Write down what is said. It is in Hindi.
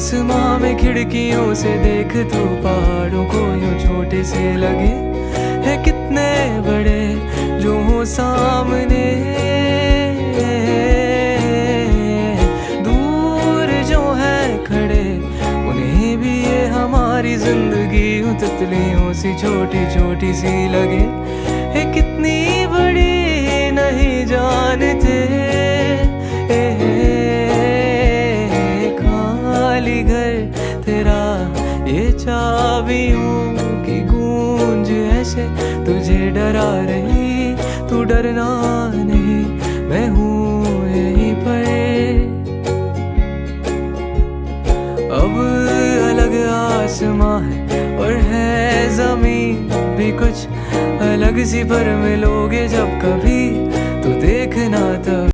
आसमां में खिड़कियों से देख तो पहाड़ों को यूं छोटे से लगे है कितने बड़े जो हो सामने। दूर जो है खड़े उन्हें भी ये हमारी जिंदगी यूं तितलियों सी छोटी छोटी सी लगे है कितनी बड़ी नहीं जानते। खाली घर तेरा ये चाबियों की गूंज ऐसे तुझे डरा रही, तू डरना नहीं मैं हूँ यहीं पर। अब अलग आसमां है और है जमीन भी कुछ अलग सी, पर मिलोगे जब कभी तो देखना तब।